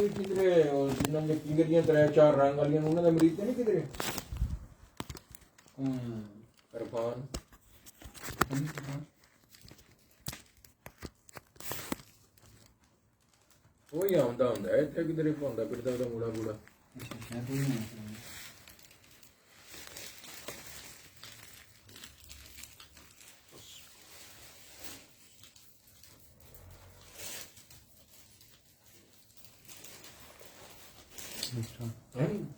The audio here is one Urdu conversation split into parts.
ਵੀ ਕਿਧਰੇ ਜਿਨ੍ਹਾਂ ਦੇ ਕਿੰਗਰ ਦੀਆਂ 3-4 ਰੰਗ ਵਾਲੀਆਂ ਉਹਨਾਂ ਦਾ ਮਰੀਜ਼ ਤੇ ਨਹੀਂ ਕਿਧਰੇ ਕਿਰਪਾਨ ਉਹ ਹੀ ਆਉਂਦਾ ਹੁੰਦਾ ਇੱਥੇ ਕਿਧਰੇ ਪਾਉਂਦਾ ਫਿਰਦਾ ਉਹਦਾ ਮੂੜਾ ਬੂੜਾ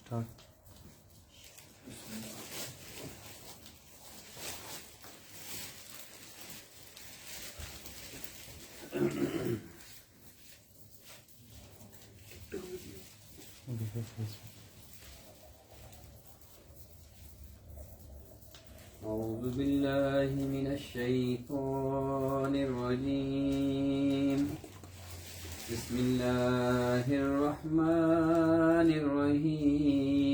Start. أعوذ بالله من الشيطان الرجيم بسم الله الرحمن الرحيم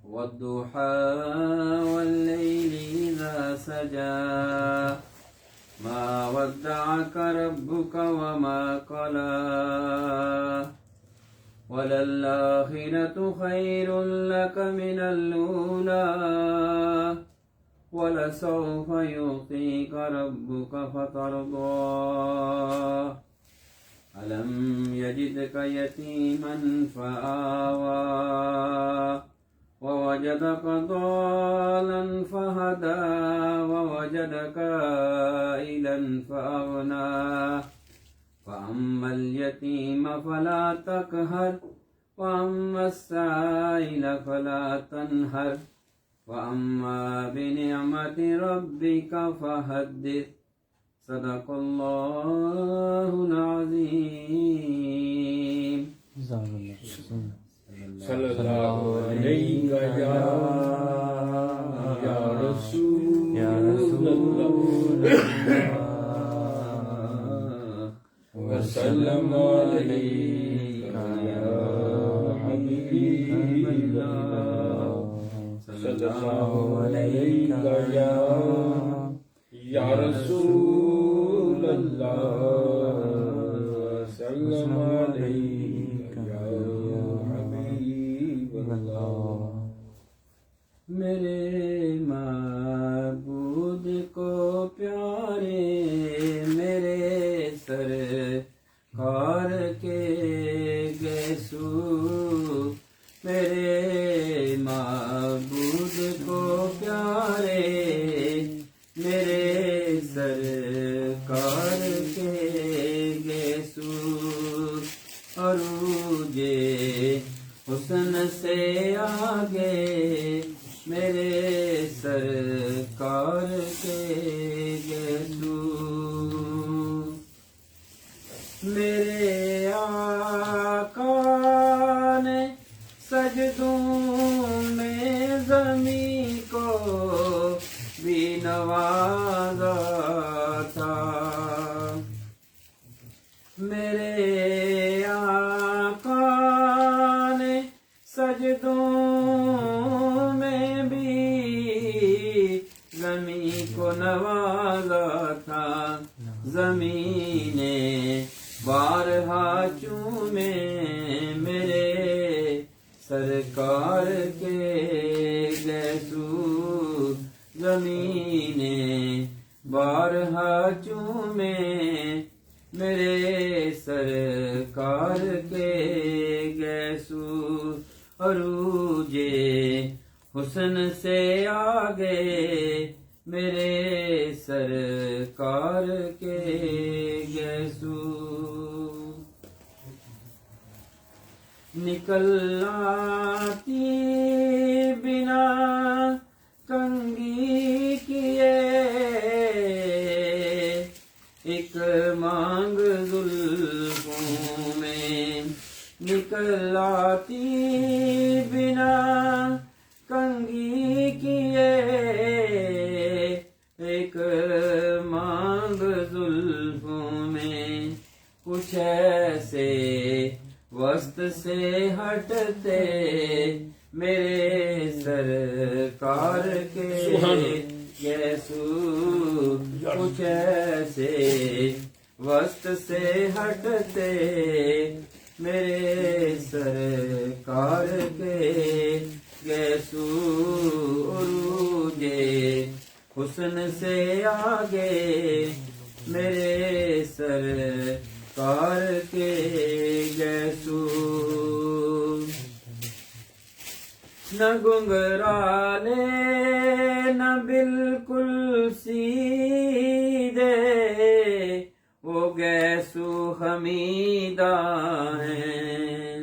والضحى والليل إذا سجى ما ودعك ربك وما قلى وللآخرة خير لك من الأولى ولسوف يعطيك ربك فترضى ألم يجدك يتيما فآوى ووجدك ضالا فهدى ووجدك عائلا فأغنى فأما اليتيم فلا تقهر وأما السائل فلا تنهر وأما بنعمة ربك فحدث صدق الله العظيم صلی اللہ علیہ یا رسول اللہ وسلم علیہ یا حبیب اللہ صلی اللہ علیہ یا رسول اللہ وسلم علیہ میرے معبود کو پیارے میرے سرکار کے گیسو میرے معبود کو پیارے میرے سرکار کے گیسو عروجے حسن سے آگے میرے سرکار کے گیسو میرے آقا نے سجدوں میں زمین کو بھی نوازا تھا میرے آقا نے سجدوں میں بھی زمین کو نوازا تھا زمین بارہا چومے میرے سرکار کے گیسو زمین بارہا چومے میرے سرکار کے گیسو عروجے حسن سے آگے میرے سرکار کے گیسو نکل آتی بنا کنگھی کیے ایک مانگ زلفوں میں نکل آتی بنا کنگھی کیے ایک مانگ زلفوں میں کچھ ایسے وسط سے ہٹتے میرے سرکار کے گیسو کچھ ایسے وسط سے ہٹتے میرے سرکار کے گیسو عروج حسن سے آگے میرے سرکار کے گیسو نہ گنگرالے نہ بالکل سیدھے وہ گیسو حمیدہ ہیں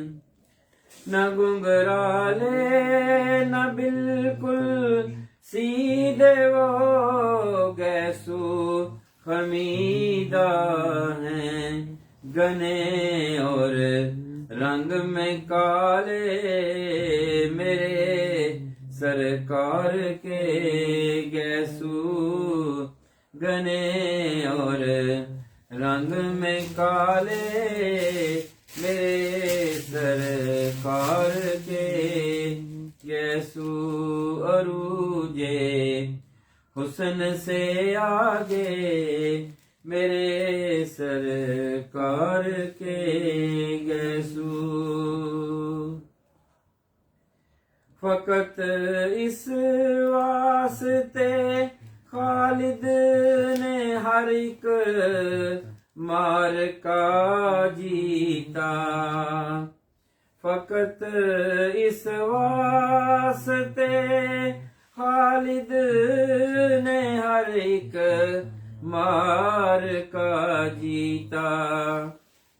نہ گنگرالے نہ بالکل سیدھے وہ گیسو حمیدہ ہیں گنے اور رنگ میں کالے میرے سرکار کے گیسو گنے اور رنگ میں کالے میرے سرکار کے گیسو عروج حسن سے آگے میرے سرکار کے گیسو فقط اس واسطے خالد نے ہر ایک مار کا جیتا فقط اس واسطے خالد نے ہر ایک مار کا جیتا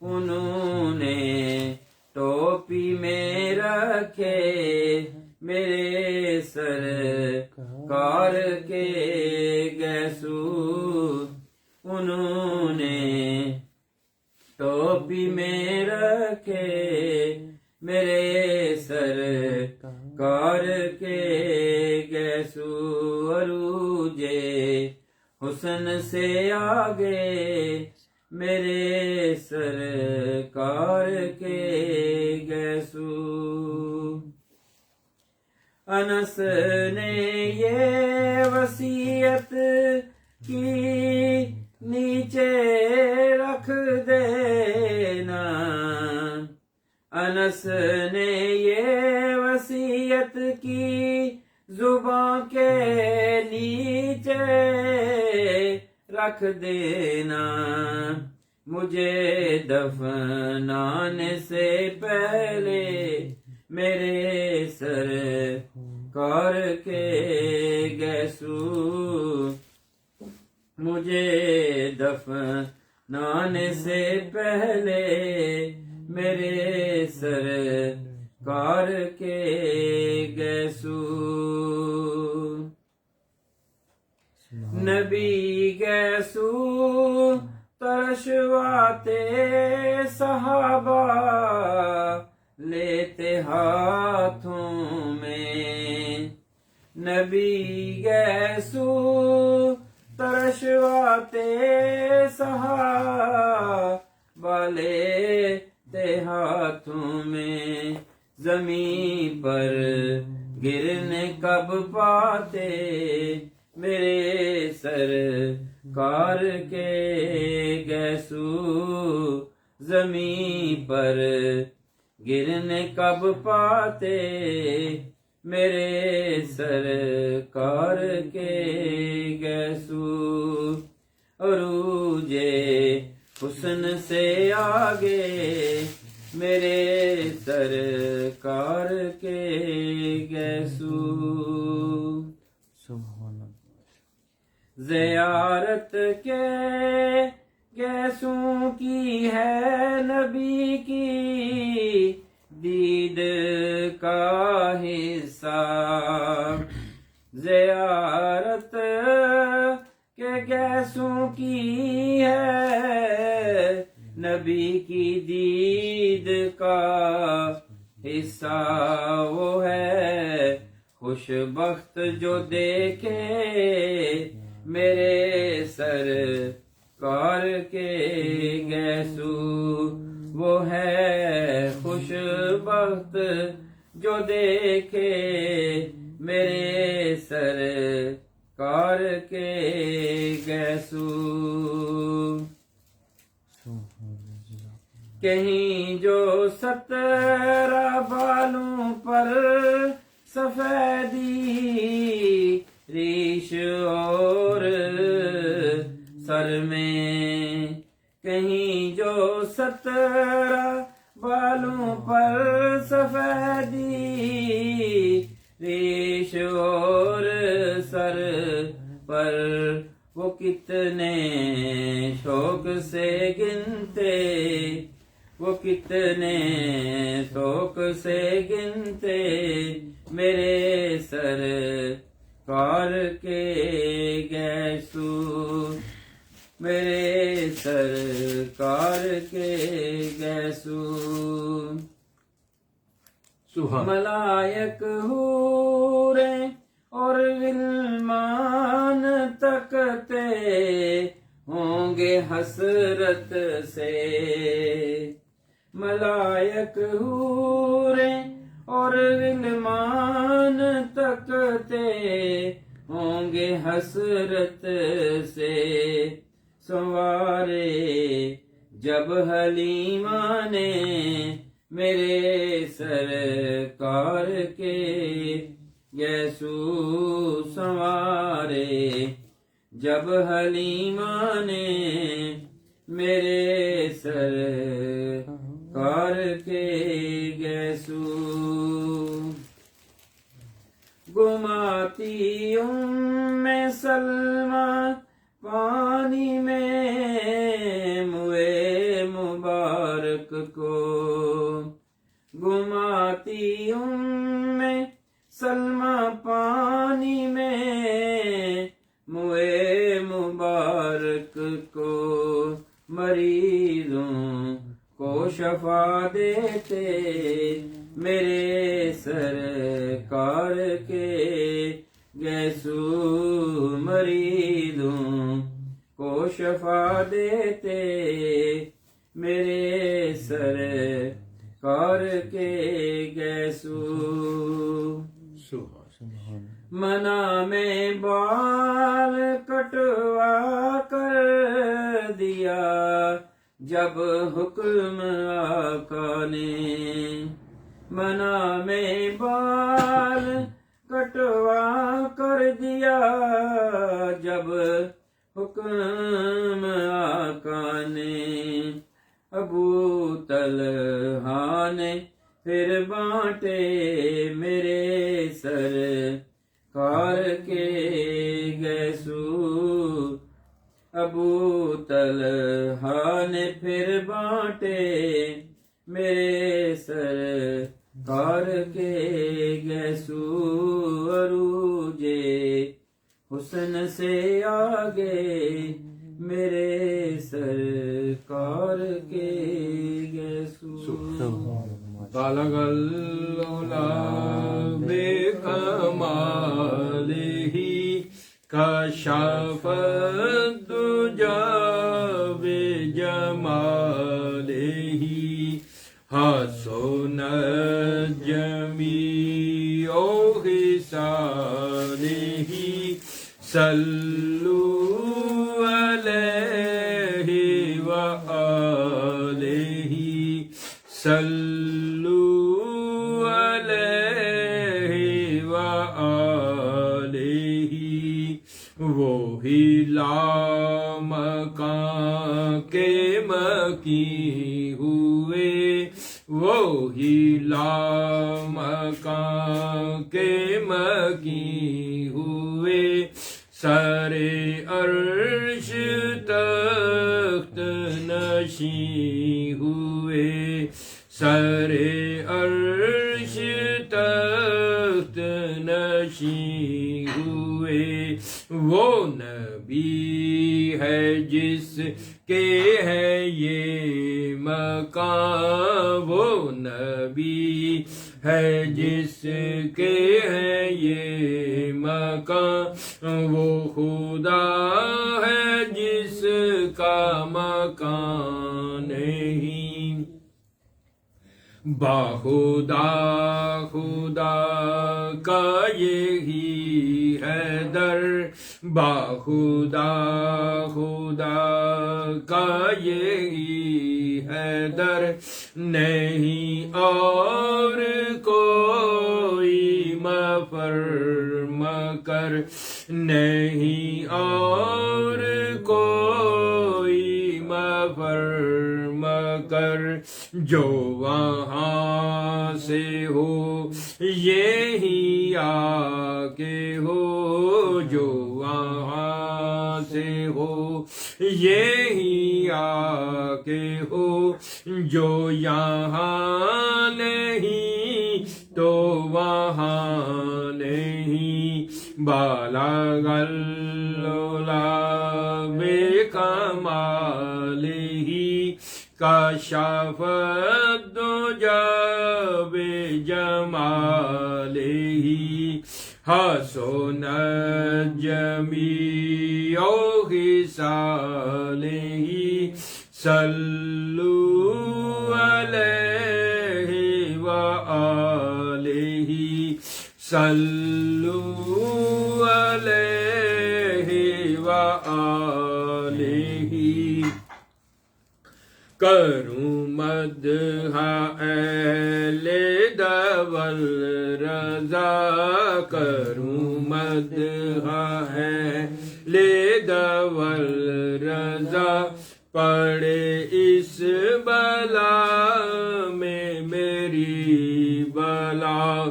انہوں نے ٹوپی میں رکھے میرے سرکار کے گیسو انہوں نے ٹوپی میں رکھے میرے سرکار کے گیسو عروج حسن سے آگے میرے سرکار کے گیسو انس نے یہ وصیت کی نیچے رکھ دینا انس نے یہ وصیت کی زباں کے نیچے رکھ دینا مجھے دفنانے سے پہلے میرے سرکار کے گیسو مجھے دفنانے سے پہلے میرے سرکار کے گیسو نبی گیسو ترشواتے صحابہ لیتے ہاتھوں میں نبی گیسو ترشواتے صحابہ لیتے ہاتھوں میں زمین پر گرنے کب پاتے میرے سرکار کے گیسو زمین پر گرنے کب پاتے میرے سرکار کے گیسو عروج حسن سے آگے میرے سرکار کے گیسو زیارت کے گیسوں کی ہے نبی کی دید کا حصہ زیارت کے گیسوں کی ہے نبی کی دید کا حصہ وہ ہے خوش بخت جو دیکھے میرے سرکار کے گیسو وہ ہے خوش بخت جو دیکھے میرے سرکار کے گیسو کہیں جو 17 بالوں پر سفیدی ریش اور سر میں، کہیں جو 17 بالوں پر سفیدی ریش اور سر پر، وہ کتنے شوق سے گنتے، وہ کتنے شوق سے گنتے میرے سرکار کے گیسو، میرے سرکار کے گیسو۔ ملائک حوریں اور غلمان تکتے ہوں گے حسرت سے، ملائک حوریں اور غلمان تکتے ہوں گے حسرت سے، سنوارے جب حلیمہ نے میرے سرکار کے گیسو، سنوارے جب حلیمہ نے میرے سرکار کے گیسو۔ گماتی سلمہ پانی میں موئے مبارک کو، گماتی سلمہ پانی میں موئے مبارک کو، مریضوں کو شفا دیتے میرے سرکار کے گیسو، مریضوں کو شفا دیتے میرے سرکار کے گیسو۔ منا میں بال کٹوا کر دیا جب حکم آقا نے، منا میں بال کٹوا کر دیا جب حکم آقا نے، ابو طلحہ نے پھر بانٹے میرے سرکار کے گیسو، ابو طلحہ نے پھر بانٹے میرے سرکار کے گیسو، عروج حسن سے آگے میرے سرکار کے گیسو۔ بالغ العلا بکمالہ کشف الدجی بجمالہ، حسن جمیع خصالہ، صلو علیہ وآلہ، صلو علیہ وآلہ، وہی لامکان کے مکی ہوئے، وہی لامکان کے مکی ہوئے، سر عرش تخت نشین ہوئے، سر عرش تخت نشین ہوئے، وہ نبی ہے جس کے ہے یہ مقام، وہ نبی ہے جس کے ہے یہ مقام، وہ خدا ہے جس کا مکان نہیں، باخدا خدا کا یہی ہے در، باخدا خدا کا یہی ہے در نہیں اور کوئی مفر مکر نہیں اور کوئی مفر مکر جو وہاں سے ہو یہی آ کے ہو جو وہاں سے ہو یہی آ کے ہو جو یہاں نہیں تو وہاں نہیں بالا غلولا بے کمال ہی کشف الدجا بے جمال ہی حسن جمیع خصالہ صلو علیہ وآلہ صلو علیہ وآلہ کروں مدح اہل دول رضا کروں مدح اہل دول رضا پڑے اس بلا میں میری بلا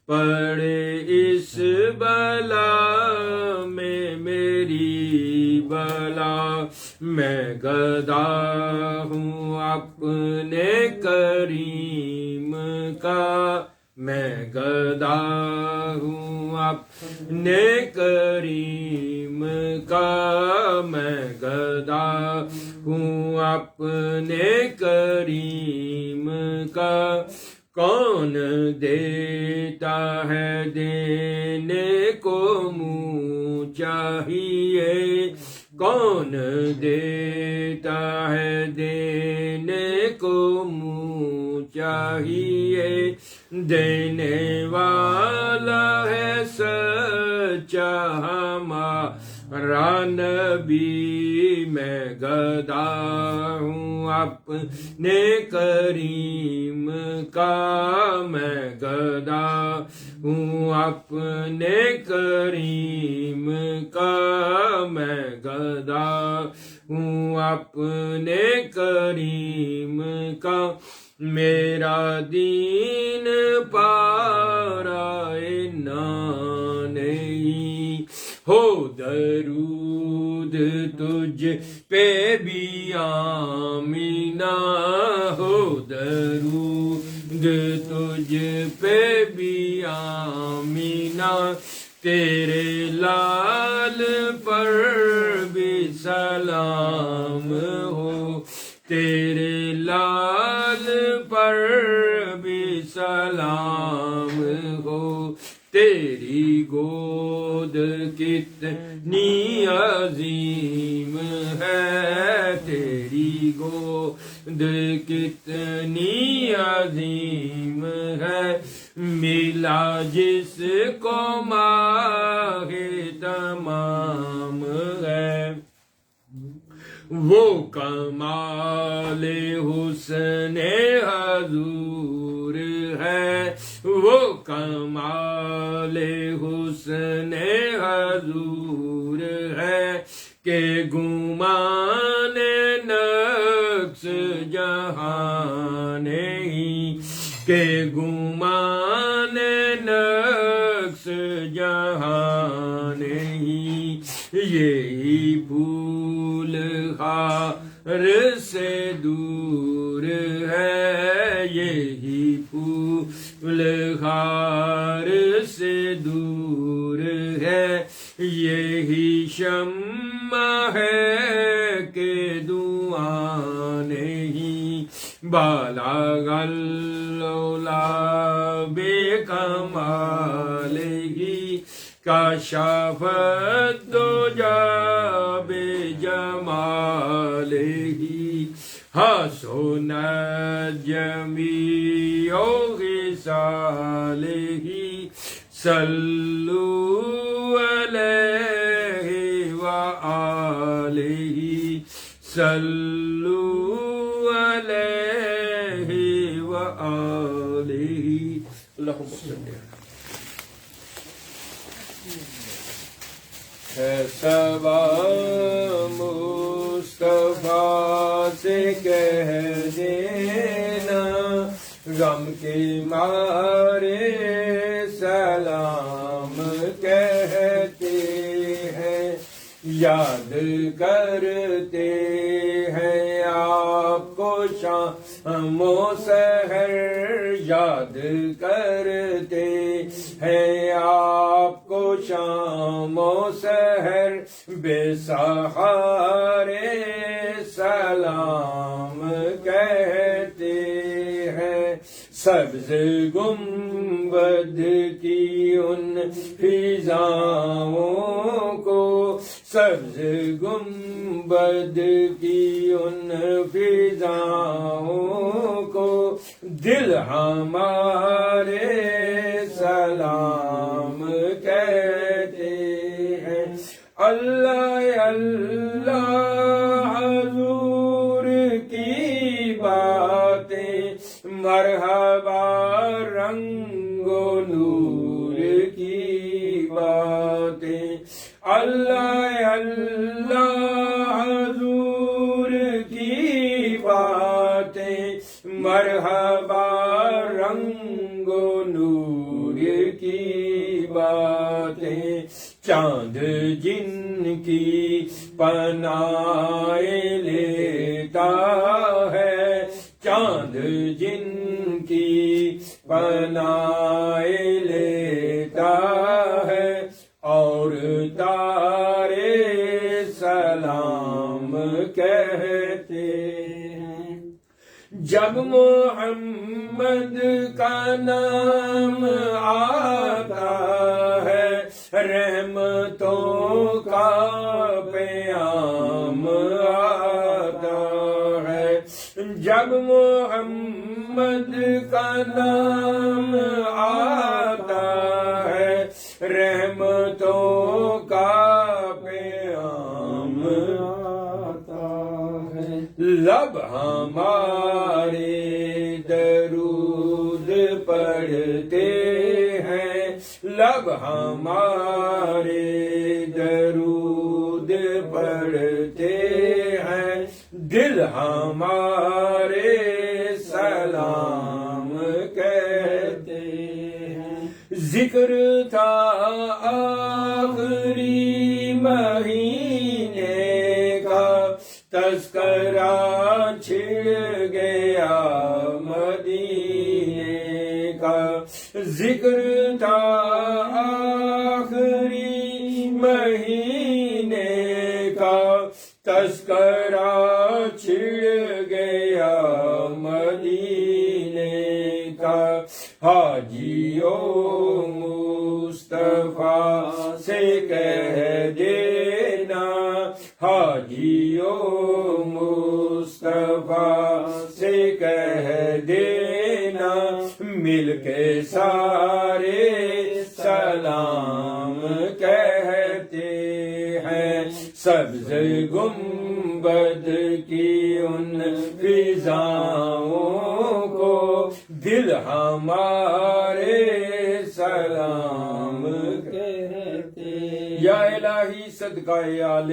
پڑے اس بلا میں میری بلا میں گدا ہوں اپنے کریم کا میں گدا ہوں اپنے کریم کا میں گدا ہوں اپنے کریم کا کون دیتا ہے دینے کو منہ چاہیے کون دیتا ہے دینے کو منہ چاہیے دینے والا ہے سچا ہمارا نبی میں گدا ہوں اپنے کریم کا میں گدا ہوں اپنے کریم کا میں گدا ہوں اپنے کریم کا میرا دین پارائے نہیں ہو درود تجھ پہ بھی آمینہ ہو درود تجھ پہ بھی آمینہ تیرے لال پر بھی سلام ہو تیرے لال پر بھی سلام ہو تیری گود کتنی عظیم ہے تیری گود کتنی عظیم ہے ملا جس کو ماہ تمام ہے وہ کمال حسن حضور ہے وہ کمال حسن حضور ہے کہ گمان نقص جہاں نہیں کہ گمان نقص جہاں نہیں یہی پھول خار سے دور ہے یہی پھول خار سے دور ہے یہی شمع ہے کہ دعا نہیں بالا غلولا بے کمال ہی کشف الدجا بے جمال ہی حسن جمیع خصالہ صلو علیہ وآلہ صلو علیہ وآلہ اللہم صلی علیہ ہے صبا مصطفیٰ سے کہہ دینا غم کے مارے سلام کہتے ہیں یاد کرتے ہیں آپ کو شام و سحر یاد کرتے ہیں آپ کو شام و سحر بے سہارے سلام کہتے ہیں سبز گنبد کی ان فضاؤں کو سبز گنبد کی ان فضاؤں کو دل ہمارے سلام کہتے ہیں اللہ اللہ حضور کی باتیں مرحبا رنگ و نور کی باتیں اللہ اللہ حضور کی باتیں مرحبا رنگ و نور کی باتیں چاند جن کی پناہ لیتا ہے چاند جن کی پناہ لیتا ہے اور تارے سلام کہتے ہیں جب محمد کا نام آتا ہے رحمتوں کا پیام آتا ہے جب محمد کا نام آتا ہے رحمتوں کا پیام آتا ہے لب ہمارے درود پڑھتے ہیں لب ہمارے درود پڑھتے ہیں دل ہمارے سلام کہتے ہیں ذکر تھا آخری مہینے کا تذکرہ چھڑ گیا مدینے کا ذکر تھا آخری مہینے کا تذکرہ چھڑ گیا مدینے کا حاجیوں مصطفیٰ سے کہہ دینا حاجیوں مصطفیٰ سے کہہ دینا مل کے سارے سلام کہتے ہیں سبز گنبد کی ان فضاؤں کو دل ہمارے سلام کہتے ہیں یا الہی صدقہ آل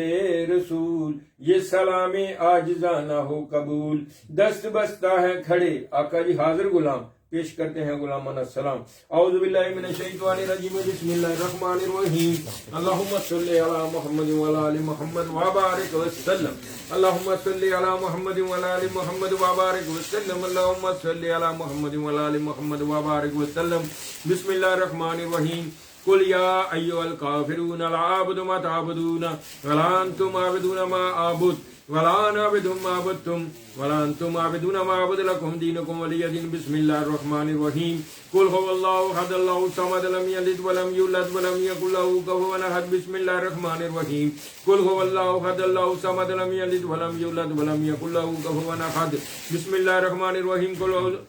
رسول یہ سلام عاجزانہ ہو قبول دست بستہ ہے کھڑے آقا جی حاضر غلام پیش کرتے ہیں غلامانہ السلام اعوذ باللہ من الشیطان الرجیم بسم اللہ الرحمن الرحیم اللہم صلی علی محمد وعلی آل محمد وبارک وسلم اللہم صلی علی محمد وعلی آل محمد وبارک وسلم اللہم صلی علی محمد وعلی آل محمد وبارک وسلم بسم اللہ الرحمن الرحیم قل یا ایھا الکافرون لا اعبد ما تعبدون ولا انتم عابدون ما اعبد ولا انا عابد ما عبدتم ولا انتم عابدون ما اعبد لكم دينكم ولي دين بسم الله الرحمن الرحيم قل هو الله احد الله الصمد لم يلد ولم يولد ولم يكن له كفوا احد بسم الله الرحمن الرحيم قل هو الله احد الله الصمد لم يلد ولم يولد ولم يكن له كفوا احد بسم الله الرحمن الرحيم قل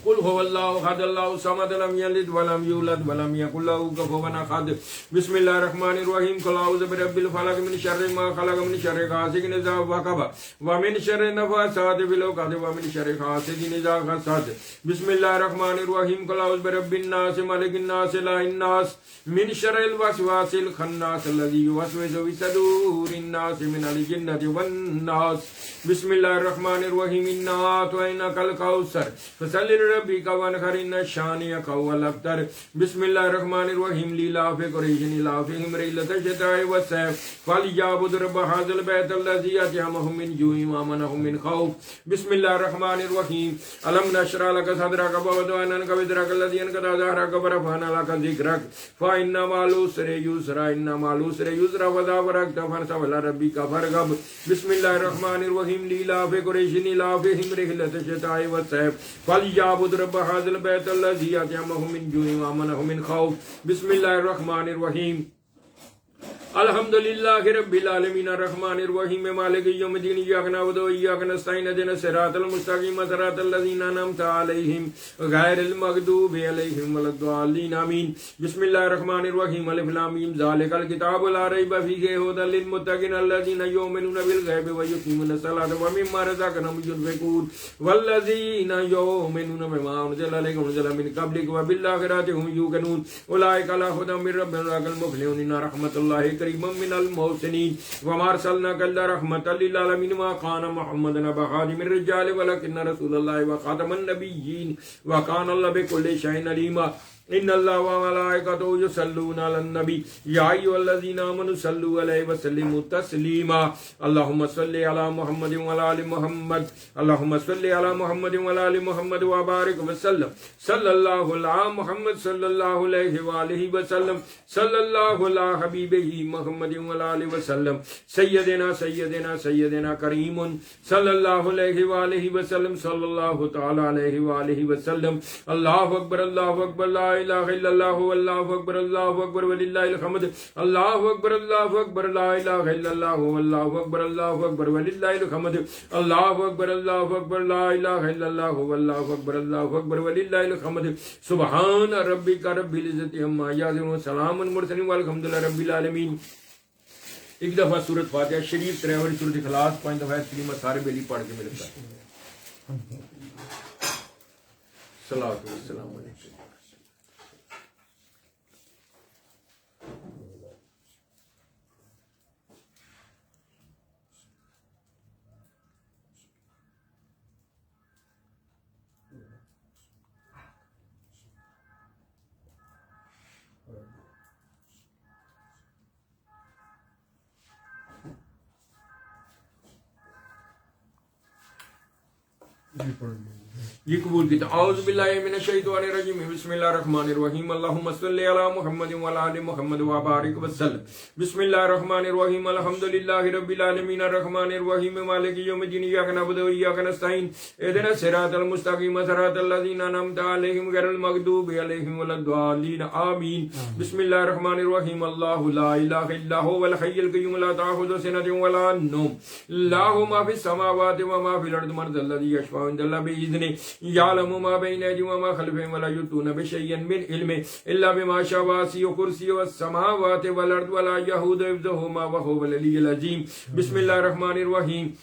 قل هو الله احد الله الصمد لم يلد ولم يولد ولم يكن له كفوا احد بسم الله الرحمن الرحيم قل اعوذ برب الفلق من شر ما خلق من شر غاسق اذا وقب ومن شر النفاثات في العقد ومن شر حاسد اذا حسد بسم الله الرحمن الرحيم قل اعوذ برب الناس ملك الناس اله الناس من شر الوسواس الخناس الذي يوسوس في صدور الناس من الجنة والناس بسم الله الرحمن الرحيم إنا أعطيناك الكوثر فصل لربك وانحر إن شانئك هو الأبتر بسم الله الرحمن الرحيم لإلاف قريش إلافهم رحلة الشتاء والصيف فليعبدوا رب هذا البيت الذي أطعمهم من جوع وآمنهم من خوف بسم الله الرحمن الرحيم ألم نشرح لك صدرك ووضعنا عنك وزرك الذي أنقض ظهرك ورفعنا لك ذكرك فإن مع العسر يسرا إن مع العسر يسرا وإذا فرغت فانصب إلى ربك فارغب بسم الله الرحمن الرحيم لإلاف قريش إلافهم رحلة الشتاء والصيف فليعبدوا رب هذا البيت الذي أطعمهم من جوع وآمنهم من خوف بسم الله الرحمن الرحيم الحمد لله رب العالمين الرحمن الرحيم مالك يوم الدين إياك نعبد وإياك نستعين اهدنا الصراط المستقيم صراط الذين أنعمت عليهم غير المغضوب عليهم ولا الضالين آمين بسم الله الرحمن الرحيم ألف لام ميم ذلك الكتاب لا ريب فيه هدى للمتقين الذين يؤمنون بالغيب ويقيمون الصلاة ومما رزقناهم ينفقون والذين يؤمنون بما أنزل إليك وأنزل من قبلك وبالآخرة هم يوقنون أولئك على هدى من ربهم أولئك المفلحون إن رحمة الله قريب من المحسنين وما أرسلناك إلا رحمة للعالمين ما كان محمد أبا أحد من الرجال ولكن رسول الله وخاتم النبيين وكان الله بكل شيء عليما إن الله وملائكته يصلون على النبي يا أيها الذين آمنوا صلوا عليه وسلموا تسليما اللهم صل على محمد وعلى آل محمد اللهم صل على محمد وعلى آل محمد وبارك وسلم صلى الله على محمد صلى الله عليه وآله وسلم صلى الله على حبيبه محمد وعلى آله وسلم سيدنا كريم صلى الله عليه وآله وسلم صلى الله تعالى عليه وآله وسلم الله أكبر لا إله إلا الله والله أكبر ولله الحمد الله أكبر لا إله إلا الله والله أكبر ولله الحمد الله أكبر لا إله إلا الله والله أكبر ولله الحمد سبحان ربك رب العزة عما يصفون وسلام على المرسلين والحمد لله رب العالمين ایک دفعہ سورت فاتحہ شریف تریوری سورت اخلاص 5 دفعہ کلمہ سارے بیلی پڑھ کے ملتا ہے صلوات و سلام علیکم یہ قبول کیتا اعوذ باللہ من الشیطان الرجیم بسم اللہ الرحمن الرحیم اللہم صلی علی محمد وعلی آل محمد وبارک وسلم بسم اللہ الرحمن الرحیم الحمدللہ رب العالمین الرحمن الرحیم مالک یوم الدین ایاک نعبد و ایاک نستعین اهدنا الصراط المستقیم صراط الذین انعمت علیہم غیر المغضوب علیہم ولا الضالین آمین بسم اللہ الرحمن الرحیم اللہ لا الہ الا هو الحی القیوم لا تأخذه سنة ولا نوم له ما فی السماوات وما فی الارض من ذا الذی یشفع عنده بإذنه يعلم ما بين أيديهم وما خلفهم ولا يحيطون بشيء من علمه إلا بما شاء وسع كرسيه السماوات والأرض ولا يئوده حفظهما وهو العلي العظيم بسم الله الرحمن الرحيم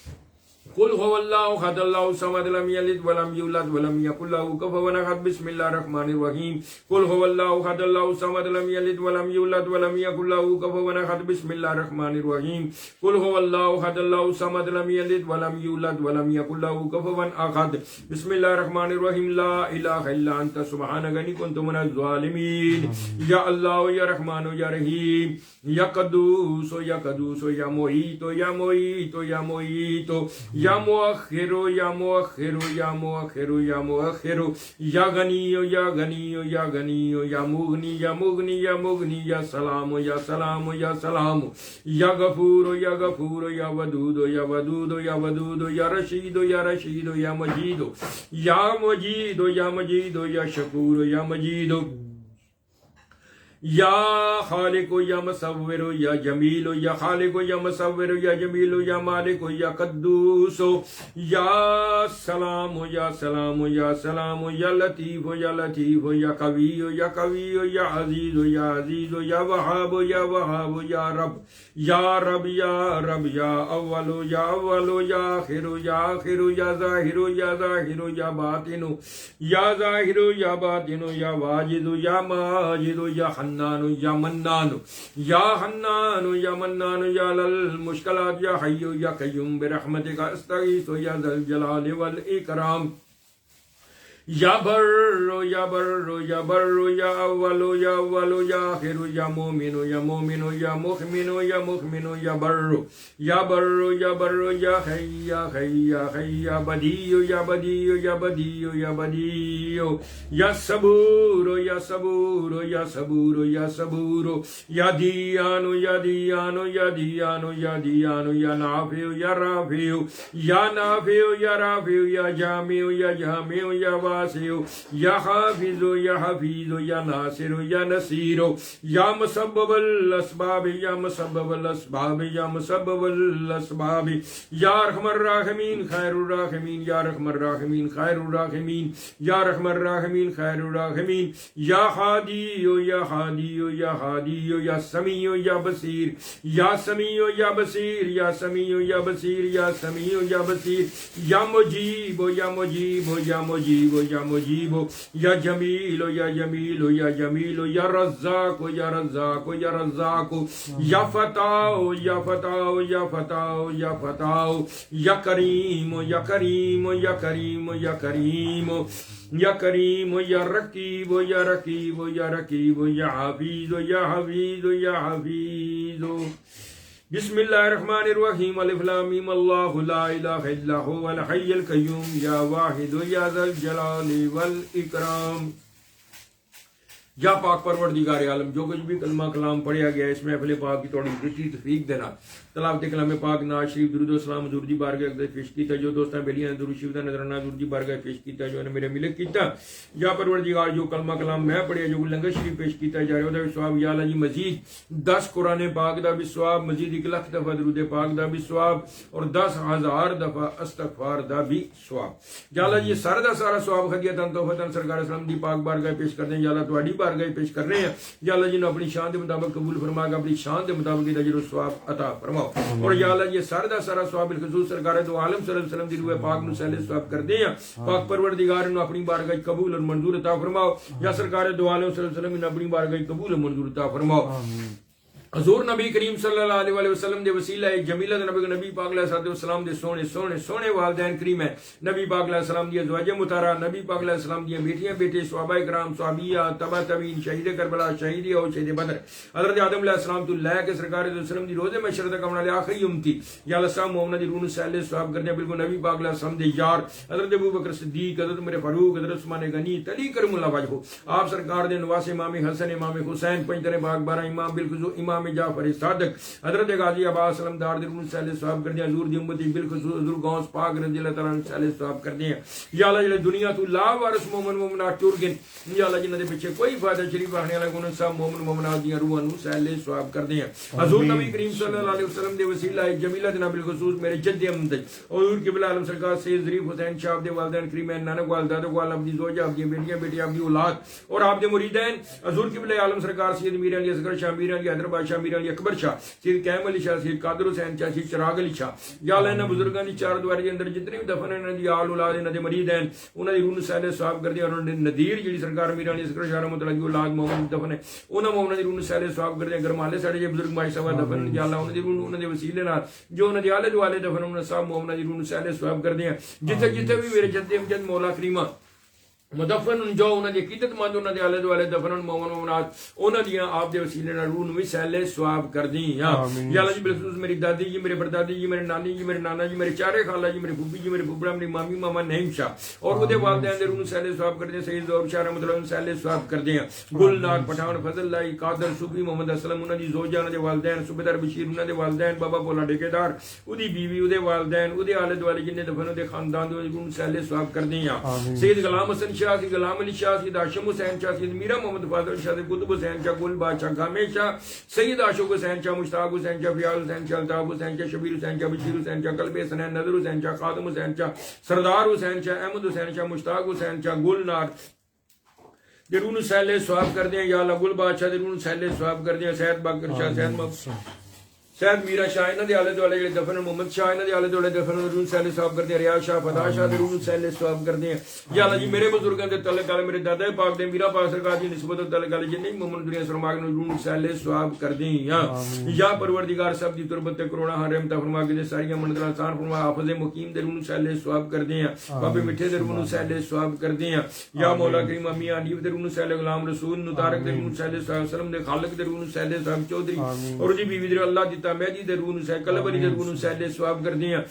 قل هو الله احد الله الصمد لم يلد ولم يولد ولم يكن له كفوا احد بسم الله الرحمن الرحيم قل هو الله احد الله الصمد لم يلد ولم يولد ولم يكن له كفوا احد بسم الله الرحمن الرحيم قل هو الله احد الله الصمد لم يلد ولم يولد ولم يكن له كفوا احد بسم الله الرحمن الرحيم لا اله الا انت سبحانك اني كنت من الظالمين يا الله يا رحمن يا رحيم يا قدوس يا قدوس يا معيط يا معيط يا معيط یا مؤخر یا مؤخر یا مؤخر یا مؤخر یا غنی یا غنی یا غنی یا مغنی یا مغنی یا مغنی یا سلام یا سلام یا سلام یا غفور یا غفور یا ودود یا ودود یا ودود یا رشید یا رشید یا مجید یا مجید یا مجید یا شکور یا مجید یا خالق یا مصور یا جمیل یا خالق یا مصور یا جمیل یا مالک یا قدوس یا سلام ہو یا سلام ہو یا سلام ہو یا لطیف ہو یا لطیف ہو یا قوی ہو یا قوی ہو یا عزیز ہو یا عزیز ہو یا وہاب ہو یا وہاب ہو یا رب یا رب یا رب یا اول ہو یا اول ہو یا آخر ہو یا آخر ہو یا ظاہر ہو یا ظاہر ہو یا باطن ہو یا ظاہر ہو یا باطن ہو یا واجد ہو یا ماجد ہو یا حنان ہو یا منان ہو یا حنان ہو یا منان ہو یا للمشکلات یا حی ہو یا قیوم برحمتک استغیث ہو یا ذی الجلال والاکرام یا بر یا بر یا بر یا اول یا اول یا آخر یا مومن یا مومن یا مؤمن یا مؤمن یا بر یا بر یا بر یا حی یا حی یا حی یا بدیع یا بدیع یا بدیع یا بدیع یا صبور یا صبور یا صبور یا صبور یا دیان یا دیان یا دیان یا دیان یا نافع یا رافع یا نافع یا رافع یا جامع یا جامع یا یا حافظ یا حفیظ یا ناصر یا نصیر یا مسبب الاسباب یا مسبب الاسباب یا مسبب الاسباب یا ارحم الراحمین خیر الراحمین یا رحم الراحمین خیر الراحمین یا رحم الراحمین خیر الراحمین یا ہادی یا ہادی یا ہادی یا سمیع یا بصیر یا سمیع یا بصیر یا سمیع یا بصیر یا سمیع یا بصیر یا مجیب یا مجیب یا مجیب یا مجیب یا جمیل یا جمیل یا جمیل یا رزاق یا رزاق یا رزاق یا فتاح یا فتاح یا فتاح یا فتاح یا کریم یا کریم یا کریم یا کریم یا کریم یا رقیب یا رقیب یا رقیب یا حفیظ یا حفیظ یا حفیظ بسم اللہ الرحمن الرحیم الف لام میم اللہ لا الہ الا هو الحی القیوم یا واحد یا ذی الجلال والاکرام یا پاک پروردگار عالم جو کچھ بھی کلمہ کلام پڑھیا گیا اس محفل پاک کی توڑی درستی تفریق دینا تلاوت کلام پاک ناز شریف درود و سلام حضور دی بارگاہ اقدس پیش کیتا جو دوستاں بیلیاں درود شریف دا نظرانہ حضور دی بارگاہ پیش کیتا جو نے میرے ملک کیتا یا پروردگار جو کلمہ کلام میں پڑھیا جو لنگر شریف پیش کیتا جا رہا ہے ثواب یا اللہ جی مزید 10 قرآن پاک دا بھی ثواب مزید 1 لاکھ دفعہ درود پاک دا بھی ثواب اور 10,000 دفعہ استغفار دا بھی ثواب یا اللہ جی سارا دا سارا ثواب خدیتاں توفتاں سرکار اسلام دی پاک بارگاہ پیش کر دیں یا اللہ تواڈی بارگاہ پیش کر رہے ہیں یا اللہ جی نے اپنی شان کے مطابق قبول فرما گا اپنی شان کے مطابق اجر و ثواب عطا فرماؤ اور یا اللہ یہ سارا سارا ثواب بالخصوص سرکار دو عالم صلی اللہ علیہ وسلم دی روح پاک نو سہل ثواب کر دے پاک پروردگار نے اپنی بارگاہ قبول اور منظور عطا فرماؤ یا سرکار دو عالم صلی اللہ علیہ وسلم نے اپنی بارگاہ قبول اور منظور عطا فرماؤ حضور نبی کریم صلی اللہ علیہ وسلم دے وسیلہ جمیلہ نبی پاک علیہ السلام دے سونے سونے سونے والدین کریم ہے نبی پاک علیہ السلام دی ازواج مطہرہ نبی پاک علیہ السلام دی بیٹیاں بیٹے صحابہ کرام صحابیہ تبع تابعین شہید کربلا شہید اور شہید بدر حضرت آدم علیہ السلام تو لے کے سرکار دے وسلم دی روزے محشر تک ہمارے آخری امتی یا اللہ صاحب محمد دی روح سہل ثواب کرنے بالکل نبی پاک علیہ السلام دے یار حضرت ابوبکر صدیق حضرت عمر فاروق حضرت عثمان غنی علی کرم اللہ وجہہ آپ سرکار دے نواس امام حسن امام حسین پنجترے پاک 12 امام بالخصوص امام جعفر صادق حضرت غازی عباس سلام دار دے روح سہل ثواب کر دیا حضور دی امتی بالخصوص حضور غوث پاک رضی اللہ تعالی عنہ سہل ثواب کر دیا یا اللہ جل دنیا تو لا وارث مومن مومنات ٹور گن یا اللہ جنہ دے پیچھے کوئی فائدہ شریف آنے والا کون سا مومن مومنات دی روحاں نو سہل ثواب کر دیا حضور نبی کریم صلی اللہ علیہ وسلم دے وسیلہ جمیلہ دے بالخصوص میرے جد امد حضور قبلہ عالم سرکار سید ظریف حسین شاہ دے والدین کریمین نانک والدہ دے والد اپنی زوجہ اپنی بیٹیاں بیٹی اپنی اولاد اور آپ دے مریدین حضور قبلہ عالم سرکار سید میر علی اصغر شاہ میر علی حیدرآباد شاہ میر علی اکبر شاہ سید قائم علی شاہ سید قادر حسین شاہ سید چراغ علی شاہ یا اللہ انہاں بزرگاں دی چار دواری دے اندر جتنے بھی دفن انہاں دی آل اولاد انہاں دے مرید ہیں انہاں دی روح سہل ثواب کر دیا اور انہاں دے نذیر جڑی سرکار میر علی اصغر شاہ رحمۃ اللہ دی اولاد مومن دفن ہے انہاں مومن دی روح سہل ثواب کر دیا گرمالے ساڈے جے بزرگ مائی صاحب دفن یا اللہ انہاں دی روح انہاں دے وسیلے نال جو انہاں دے آلے دوالے دفن انہاں سب مومن دی روح سہل ثواب کر دیا جتھے جتھے بھی میرے جد امجد مولا کریمہ مدفن جو انہاں دی عقیدت مند انہاں دے آلے دوالے دفن مومن مومنات انہاں دیاں آپ دے وسیلے نال روح نوں سہل ثواب کر دیں یا اللہ جی بالخصوص میری دادی جی میرے پردادی جی میرے نانی جی میرے نانا جی میرے چارے خالہ جی میرے پھوپھی جی میرے پھوپھڑا میری مامی ماما نعیم شاہ اور وہ دے والدین دے روح نوں سہل ثواب کر دیں سید ظہور شاہ رحمۃ اللہ سہل ثواب کر دیں گلنار پٹھان فضل اللہ قادر صوفی محمد اسلم انہاں دی زوجہ انہاں دے والدین صوبیدار بشیر انہاں دے والدین بابا بولا ٹھیکیدار اودی بیوی اودے والدین اودے آلے دوالے جن دے دفن دے خاندان دے روح سہل ثواب کر دیں سید غلام حسن شاہ سید غلام علی شاہ سید ہاشم حسین شاہ سید میرا محمد فاضل شاہ سید قطب حسین شاہ گل بادشاہ خامے شاہ سید عاشق حسین شاہ مشتاق حسین شاہ فیاض حسین شاہ الطاف حسین شاہ شبیر حسین شاہ بشیر حسین شاہ قلب حسنین نظر حسین شاہ خادم حسین شاہ سردار حسین شاہ احمد حسین شاہ مشتاق حسین شاہ گل نار درون سیلے سواب کر دیں یا اللہ گل بادشاہ درون سیلے سواب کر دیں سید باقر شاہ سید میرا شاہ انہاں دے آلے دوالے جڑے دفن محمد شاہ انہاں دے آلے دوالے دفن درون سیلے ثواب کردے ریاض شاہ فتح شاہ درون سیلے ثواب کردے یا اللہ جی میرے بزرگاں دے تعلق والے میرے دادا پاک دے میرا پاک سرکار دی نسبت تعلق والے جنے محمد دنیا سرماگ نو درون سیلے ثواب کردے یا پروردگار سب دی تربت تے کروڑا ہاں رحمت فرما کے ساری منزل آسان فرما حافظ مقیم درون سیلے ثواب کردے بابے میٹھے درون سیلے ثواب کردے یا مولا کریم میاں حنیف درون سیلے غلام رسول نطارق درون سیلے صلی اللہ علیہ وسلم دے خالق درون سیلے صاحب چودھری اور جی بیوی در اللہ دیتا مہدی درون سے قلب علی درون سیلے ثواب کر دیا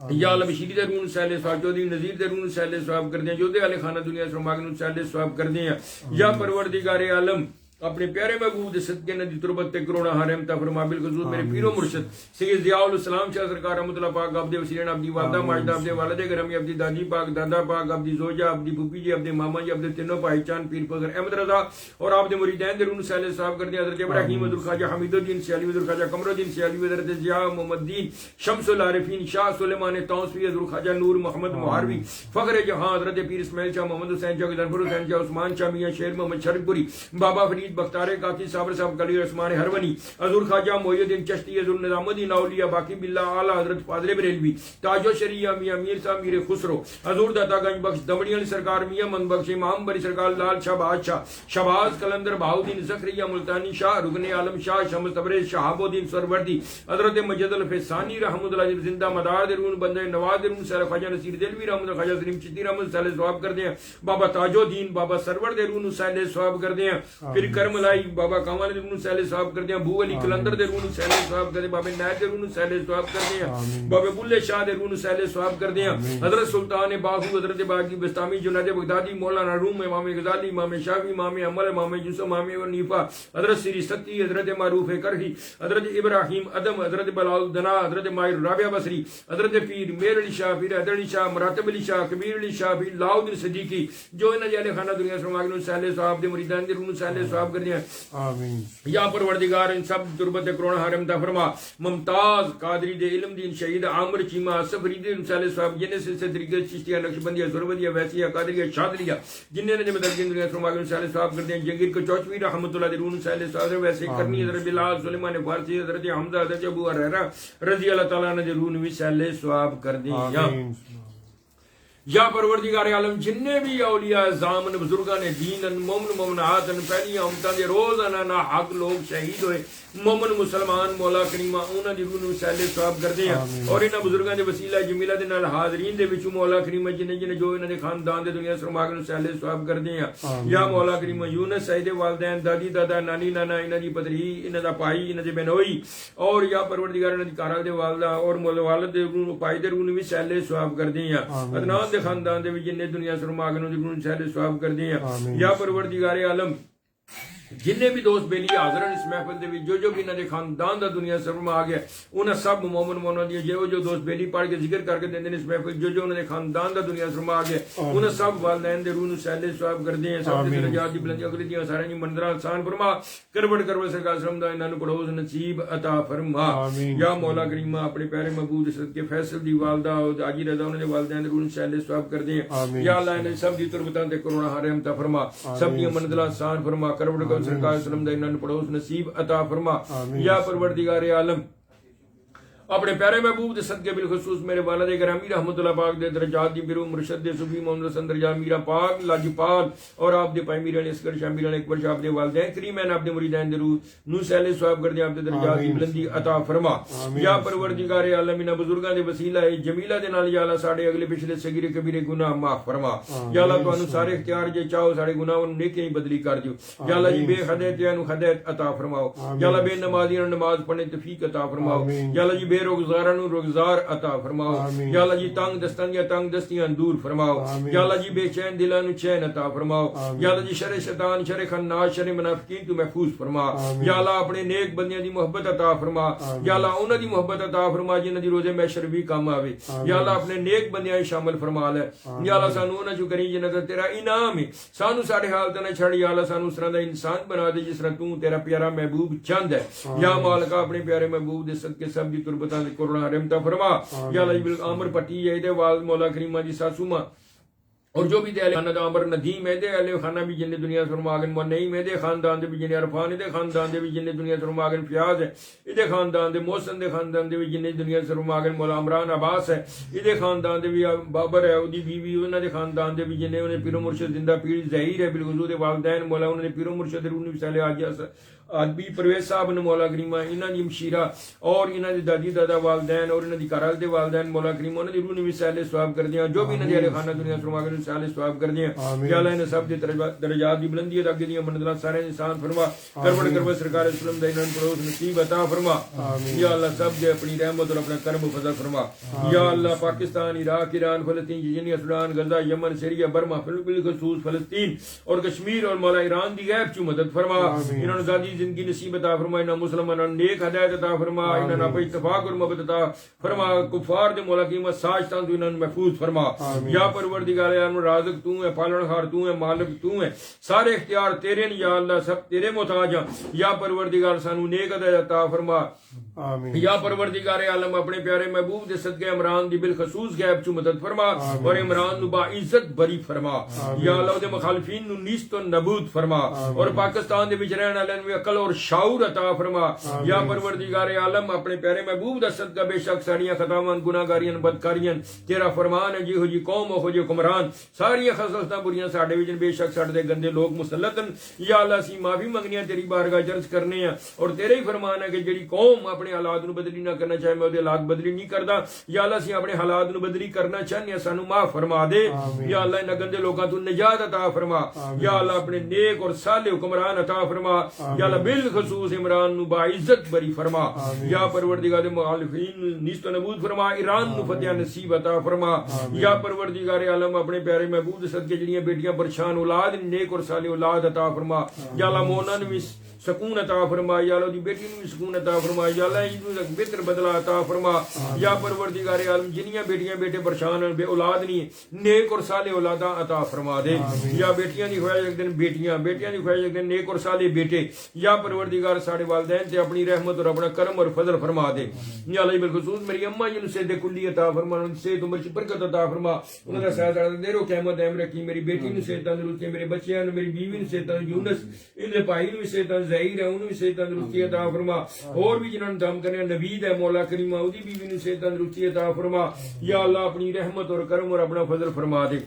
یا اللہ بشیری درون سیلے ثواب چودھری نذیر درون سیلے ثواب کر دیا جو دے علی خانہ دنیا سرماگن سیلے ثواب کر دیا یا پروردگار عالم اپنے پیارے محبوب صدقے ندی تربت کروڑا حرم تا فرما بالخصوص میرے پیر و مرشد سید ضیاء الاسلام شاہ سرکار رحمۃ اللہ پاک عبد وسیلین عبدی والدہ ماجدہ عبد والد گرامی عبدی دادی پاک دادا پاک عبدی زوجہ عبدی پھوپھی جی عبد ماما جی عبد تینوں بھائی چان پیر فخر احمد رضا اور عبد مریدین درون سیلے صاحب کر دیا حضرت ابراہیم عبد الخواجہ حمید الدین سیالوی عبد الخواجہ قمر الدین سیالوی حضرت ضیاء محمد دین شمس العارفین شاہ سلیمان توسوی عبد الخواجہ نور محمد مہاروی فخر جہاں حضرت پیر اسماعیل شاہ محمد حسین شاہ غلامپور حسین شاہ عثمان شاہ میاں شیر محمد شرف پوری بابا فرید بختار کاکی صابر صاحب کلی عثمان ہرونی حضور خواجہ محی الدین چشتی حضور نظام الدین اولیاء باقی باللہ اعلی حضرت فاضل بریلوی تاج و شریعہ میاں میر صاحب میر خسرو حضور داتا گنج بخش دمڑی علی سرکار میاں من بخش امام بری سرکار لال شاہ بادشاہ شہباز قلندر بہاؤدین زکریا ملتانی شاہ رکن عالم شاہ شمس تبریز شہاب الدین سروردی حضرت مجد الفسانی رحمۃ اللہ علیہ زندہ مدار درون بندے نواز درون سر خواجہ نصیر دلوی رحمۃ اللہ خواجہ سلیم چشتی رحمۃ اللہ ثواب کر دیں بابا تاج الدین بابا سرور درون سیلے ثواب کر دیں پھر کرم لائی بابا کمال درون سیلے ثواب کر دیں ابو علی کلندر درون سیلے ثواب کر دیں بابے نائب درون سیلے ثواب کر دیں بابے بلے شاہ درون سیلے ثواب کر دیں حضرت سلطان باہو حضرت باقی بستامی جنید بغدادی مولانا روم امام غزالی امام شافعی امام عمر امام یوسف امام ونیفہ حضرت سری ستی حضرت معروف کرہی حضرت ابراہیم ادم حضرت بلال دنا حضرت ماہر رابعہ بصری حضرت پیر میر علی شاہ پیر حیدر علی شاہ مراتب علی شاہ کبیر علی شاہ پیر لاؤدین صدیقی جو انہاں جہلے خانہ دنیا سرماگن سیلے ثواب دے مریدان درون سیلے ثواب کر دیں آمین یا پروردگار ان سب تربت کروڑا حرم تا فرما ممتاز قادری دے علم دین شہید عامر چیمہ اصف فرید سیلے صاحب جنہیں سلسلے طریقے چشتیہ نقشبندیہ سرودیہ ویسیہ قادریہ شادریہ جنہیں نے مدرجین دنیا سرماگن سیلے صاحب کر دیں جنگیر کو چوچوی رحمت اللہ درون سیلے صاحب ویسے کرنی حضرت بلال سلیمان فارسی حضرت حمزہ حضرت ابو ہریرہ رضی اللہ تعالیٰ نے درون بھی سیلے صاحب کر دیں یا پروردگار عالم جننے بھی اولیاء زامن بزرگان دین مومن مومنات پہلی امتاں دے روزانہ نا حق لوگ شہید ہوئے مومن مسلمان مولا کریمہ انہاں دی روح سیلے ثواب کردے ہیں اور انہاں بزرگاں دے وسیلہ جمیلہ دے نال حاضرین دے وچوں مولا کریمہ جنے جنے جو انہاں دے خاندان دے دنیا سرماگن سیلے ثواب کردے ہیں یا مولا کریمہ یونس سید والدین دادی دادا نانی نانا انہاں دی پتری انہاں دا بھائی انہاں دے بہنوئی اور یا پروردگار انہاں دی کارا دے والدہ اور والد دے روح پائی دے روح وی سیلے ثواب کردے ہیں عدنان دے خاندان دے وچ جنے دنیا سرماگن دے روح سیلے ثواب کردے ہیں یا پروردگار عالم جنہیں بھی دوست بیلی حاضر ہیں اس محفل دے وچ جو بھی انہاں دے خاندان دا دنیا سر میں آ گیا انہاں سب مومن مومنات دی جو دوست بیلی پڑھ کے ذکر کر کے دیندے نے اس محفل جو انہاں دے خاندان دا دنیا سر میں آ گیا انہاں سب والدین دے روح نو سیلے ثواب کردے ہیں سب دے درجات دی بلندی اگلی دی سارے دی منزلاں آسان فرما کروڑ کروڑ سرکار سلام دا انہاں نو پڑوس نصیب عطا فرما یا مولا کریمہ اپنے پیارے محبوب صدقے فیصل دی والدہ حاجی رضا انہاں دے والدین دے روح نو سیلے ثواب کردے ہیں یا اللہ انہاں سب دی تربتاں تے کروڑا حرم عطا فرما سب دی منزلاں آسان فرما کروڑ کروڑ سرکار سلام دا انہاں نو پڑوس نصیب عطا فرما یا پروردگار عالم اپنے پیارے محبوب دے صدقے بالخصوص میرے والد گرامی رحمت اللہ پاک دے درجات دی برو مرشد دے صوفی محمد حسن درجہ میرا پاک لاجپال اور آپ دے پائی میرے علی اصغر شاہ میرے علی اکبر شاہ آپ دے والدین کریمین آپ دے مریدین دے روح نو سیلے ثواب کر دیں آپ دے درجات دی بلندی عطا فرما یا پروردگار عالم انہاں بزرگاں دے وسیلہ جمیلہ دے نال یا اللہ ساڈے اگلے پچھلے صغیرے کبیرے گناہ معاف فرما یا اللہ تانوں سارے اختیار جے چاہو ساڈے گناہاں نوں نیکیاں بدلی کر دیو یا اللہ جی بے ہدایتیاں نوں ہدایت عطا فرماؤ یا اللہ بے نمازیاں نوں نماز پڑھنے توفیق عطا فرماؤ یا اللہ جی بے روزگاراں نو روزگار عطا فرماؤ یا اللہ جی تنگ دستیاں دور فرماؤ یا اللہ جی بے چین دلاں نو چین عطا فرماؤ یا اللہ جی شر شیطان شر خناس شر منافقین تو محفوظ فرما یا اللہ اپنے نیک بندیاں دی محبت عطا فرما یا اللہ انہاں دی محبت عطا فرما جنہاں دی روزے محشر بھی کام آوے یا اللہ اپنے نیک بندیاں شامل فرما لے یا اللہ سانو انہاں جو کریں جنہاں دا تیرا انعام ہے سانو ساڈے حال تے نہ چھڑ یا اللہ سانو اس طرح دا انسان بنا دے جس طرح تو تیرا پیارا محبوب چاہندا ہے یا مالک اپنے پیارے محبوب دے صدقے سب دی تربتاں دے قرآن رحمت فرما یا اللہ جی عامر پٹی ہے دے والد مولا کریمہ دی ساسو ماں اور جو بھی دے اہل خاندان عمر ندیم ہے دے اہل خانہ بھی جن دنیا سے رماغن منعیم ہے دے خاندان دے بھی جن عرفان دے خاندان دے بھی جن دنیا سے رماغن فیاض ہے ادھے خاندان دے محسن دے خاندان دے بھی جن دنیا سے رماغن مولا عمران عباس ہے ادھے خاندان دے بھی بابر ہے ادھی بیوی انہاں دے خاندان دے بھی جن انہیں پیرو مرشد زندہ پیر ظہیر ہے بالوجود والدین مولا انہوں نے پیرو مرشد رونی وسالے آدمی پرویز صاحب نے مولا کریمہ انہاں دی مشیرہ اور انہاں دی دادی دادا والدین اور انہاں دی گھرال دے والدین مولا کریمہ انہاں دی روح نوی سہل ثواب کر دیاں جو بھی انہاں دی اہل خانہ دنیا سرماگر سہل ثواب کر دیاں یا اللہ انہیں سب دی درجات دی بلندی ادا کی دیاں منزلات سارے انسان فرما کربڑ سرکار اسلام دا انہاں پروز نصیب عطا فرما یا اللہ سب دے اپنی رحمت اور اپنا کرم و فضل فرما یا اللہ پاکستان عراق ایران فلسطین جنیا سودان غزہ یمن سیریا برما بالخصوص فلسطین اور کشمیر اور مولا ایران دی غیب چو مدد فرما انہوں نے ذاتی زندگی نصیب عطا فرما انہاں مسلمانوں نیک ہدایت عطا فرما انہاں پہ اتفاق اور محبت عطا فرما کفار دے مولا قیمت ساجتاں تو انہاں محفوظ فرما یا پروردگار عالم رازق تو ہے پالن ہار تو ہے مالک تو ہے سارے اختیار تیرے ہیں یا اللہ سب تیرے محتاج ہیں یا پروردگار سانو نیک ہدایت عطا فرما یا پروردگار عالم اپنے پیارے محبوب دے صدقے عمران دی بالخصوص غیب چو مدد فرما اور عمران نو با عزت بری فرما یا اللہ دے مخالفین نو نیست و نبود فرما اور پاکستان دے وچ رہن والے نو عقل اور شعور عطا فرما یا پروردگار عالم اپنے پیارے محبوب دا صدقہ بے شک ساریاں خطاواں گناہگاریاں بدکاریاں تیرا فرمان ہے جی ہو جی قوم ہو جی حکمران ساریاں خصلتاں بریاں ساڈے وچ بے شک ساڈے دے گندے لوگ مسلطن یا اللہ سی معافی منگنیاں تیری بارگاہ عرض کرنے ہیں اور تیرے ہی فرمان ہے کہ جڑی قوم اپنے حالات نو بدلی نہ کرنا چاہے میں حالات بدلی نہیں کردا یا اللہ سی اپنے حالات نو بدلی کرنا چاہنے سانو معاف فرما دے یا اللہ ان گندے لوکاں تو نجات عطا فرما یا اللہ اپنے نیک اور صالح حکمران عطا فرما یا اللہ بالخصوص عمران نو با عزت بری فرما یا پروردگار مخالفین نیست و نبود فرما ایران نو فتح نصیب عطا فرما یا پروردگار عالم اپنے پیارے محبوب صدقے جڑیاں بیٹیاں پریشان اولاد نیک اور صالح اولاد عطا فرما یا اللہ مونا نو سکون عطا فرما یا اللہ دی بیٹی نو سکون عطا فرما یا اللہ انہوں بہتر بدلہ عطا فرما یا پروردگار عالم جنیاں بیٹیاں بیٹے پریشان ہیں بے اولاد نہیں نیک اور صالح اولاداں عطا فرما دے یا بیٹیاں دی خواہش ایک دن بیٹیاں بیٹیاں دی خواہش ایک دن نیک اور صالح بیٹے یا پروردگار ساڈے والدین تے اپنی رحمت اور اپنا کرم اور فضل فرما دے یا اللہ بالخصوص میری اماں جن سے دے کلی عطا فرما ان سے عمر کی برکت عطا فرما انہاں دا سایہ دے رو قیامت دائم رکھی میری بیٹی نو صحت تندرستی میرے بچیاں نو میری بیوی نو صحت یونس ان دے بھائی نو صحت ظہیر ہے انہوں بھی صحت تندرستی عطا فرما اور بھی جنہوں نے دم کرنے نبید ہے مولا کریمہ اودی بیوی نے صحت تندرستی عطا فرما یا اللہ اپنی رحمت اور کرم اور اپنا فضل فرما دے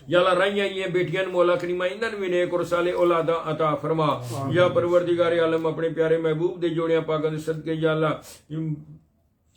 یا اللہ رائیاں یہ بیٹیاں مولا کریمہ انہوں نے نیک اور صالح اولاداں عطا فرما یا پروردگار عالم اپنے پیارے محبوب دے جوڑیاں پاکاں دے صدقے یا اللہ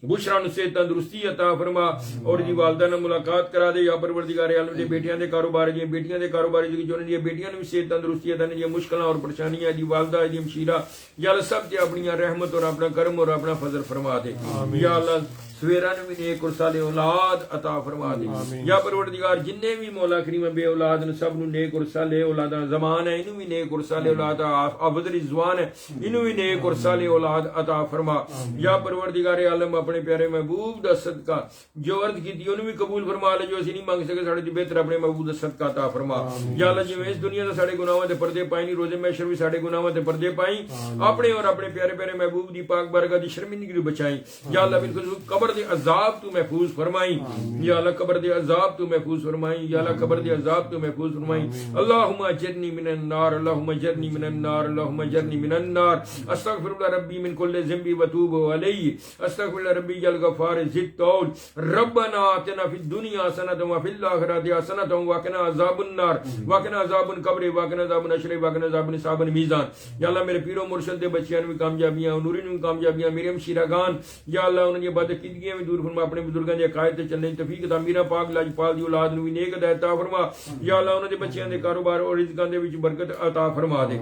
بشرا نو صحت تندرستی عطا فرما اور دی والدہ نال ملاقات کرا دے یا پروردگار عالم دے بیٹیاں دے کاروبار دی بیٹیاں دے کاروبار دی جو نے بیٹیاں نو صحت تندرستی عطا نے مشکلاں اور پریشانیاں دی والدہ دی مشیرہ یا اللہ سب تے اپنی رحمت اور اپنا کرم اور اپنا فضل فرما دے یا اللہ سویرا نے بھی نیک اور صالح اولاد عطا فرما دے یا پروردگار جننے بھی مولا کریم بے اولاد نے سب نو نیک اور صالح اولاداں زمان ہے انہوں بھی نیک اور صالح اولاد ابدری زبان ہے انہوں بھی نیک اور صالح اولاد عطا فرما یا پروردگار عالم اپنے پیارے محبوب دا صدقہ جو عرض کی تھی انہوں بھی قبول فرما لے جو اسی نہیں مانگ سکے ساڑے دی بہتر اپنے محبوب دا صدقہ عطا فرما یا اللہ جی میں اس دنیا دا ساڑے گناہوں تے پردے پائیں نہیں روزے محشر بھی ساڑے گناہوں تے پردے پائیں اپنے اور اپنے پیارے پیارے محبوب دی پاک بارگاہ دی شرمندگی تو بچائیں یا اللہ بالکل قبر دے عذاب تو محفوظ فرمائیں یا اللہ قبر دے عذاب تو محفوظ فرمائیں یا اللہ قبر دے عذاب تو محفوظ فرمائیں اللہم اجرنی من النار اللہم اجرنی من النار اللہم اجرنی من النار استغفر اللہ ربی من کل ذنب وتوب علیہ استغفر اللہ ربی الغفار ذی الطول ربنا آتنا فی الدنیا حسنۃ وفی الآخرۃ حسنۃ وقنا عذاب النار وقنا عذاب القبر وقنا عذاب الحشر وقنا عذاب حساب المیزان یا اللہ میرے پیرو مرشد دے بچیاں بھی کامیابیاں نوری بھی کامیابیاں مریم شیراگان یا اللہ انہاں دی بدعقیدگیاں دور فرما اپنے بزرگاں دی عقائد تے چلنے دی توفیق عطا میرا پاک لاجپال دی اولاد نو بھی نیک ہدایت عطا فرما یا اللہ انہاں دے بچیاں دے کاروبار اور رزقاں دے وچ برکت عطا فرما دے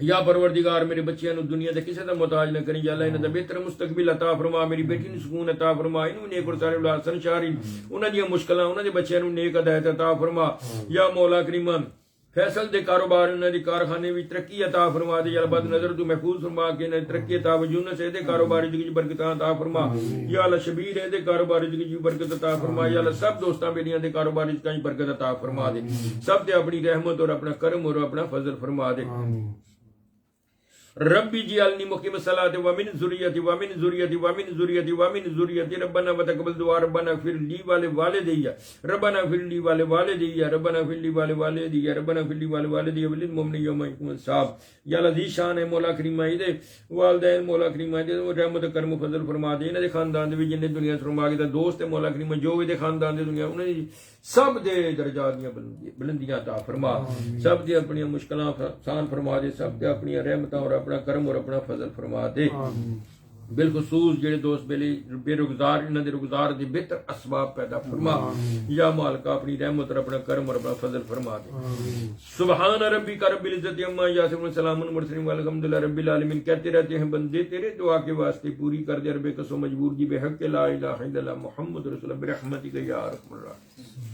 یا پروردگار میرے بچیاں نو دنیا دے کسے دا محتاج نہ کریں، یا اللہ انہاں دا بہتر مستقبل عطا فرما، میری بیٹی نو سکون عطا فرما، انہوں نیک اور سارے اولاد سنشاری انہاں دی مشکلاں انہاں دے بچیاں نو نیک ہدایت عطا فرما، یا مولا کریم فیصل دے کاروبار انہاں دی کارخانے وچ ترقی عطا فرما دے، یا اللہ بد نظر تو محفوظ فرما کے انہاں دی ترقی عطا یونس دے کاروبار وچ برکت عطا فرما، یا اللہ شبیر دے کاروبار وچ برکت عطا فرما، یا اللہ سب دوستاں بیلیاں دے کاروبار وچ برکت عطا فرما دے، سب تے اپنی رحمت اور اپنا کرم اور اپنا فضل فرما دے۔ ربی جعلنی مقیم الصلاۃ ومن ذریتی ومن ذریتی ومن ذریتی ومن ذریتی ربنا وتقبل دعا ربنا اغفر لی ولوالدی ربنا اغفر لی ولوالدی ربنا اغفر لی ولوالدی ربنا اغفر لی ولوالدی وللمؤمنین یوم یقوم الحساب۔ یا اللہ دی شان ہے مولا کریم دے والدین مولا کریم دے رحمت کرم و فضل فرما دے، انہاں دے خاندان دے وچ جن دنیا فرما کے دوست ہے مولا کریم جو دے خاندان دے دنیا انہاں دی سب دے درجات دیاں بلندیاں عطا فرما، سب دی اپنی مشکلاں آسان فرما دے، سب دے اپنی رحمتاں اور اپنا کرم اور اپنا فضل فرما دے۔ بالخصوص جڑے دوست بے روزگار انہاں دے روزگار دے بہتر اسباب پیدا فرما، یا مالکا اپنی رحمت اور اپنا کرم اور اپنا فضل فرما دے۔ سبحان ربک رب العزت عما یصفون سلام المرسلین والحمد للہ رب العالمین۔ کہتے رہتے ہیں بندے تیرے دعا کے واسطے پوری کر دے رب قسم مجبور کی بحق لا الہ الا اللہ محمد رسول اللہ برحمتک یا ارحم الراحمین۔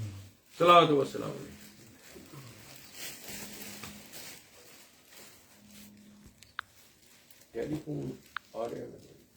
صلاۃ و سلام علیہ۔ ٹیلی فون آ رہے ہیں۔